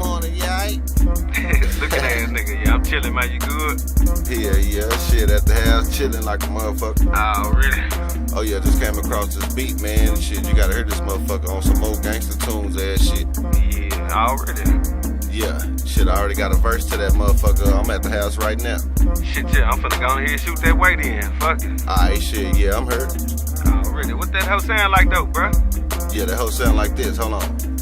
morning, you aight? Looking ass nigga, yeah, I'm chilling, man. You good? Yeah, shit at the house, chilling like a motherfucker. Already. Oh yeah, just came across this beat, man. Shit, you gotta hear this motherfucker on some old gangster tunes ass shit. Yeah, already. Yeah, shit, I already got a verse to that motherfucker. I'm at the house right now. Shit, yeah, I'm finna go ahead and shoot that weight in. Fuck it. Alright, shit, yeah, I'm hurt. Already. What that hoe sound like though, bruh? Yeah, that hoe sound like this. Hold on.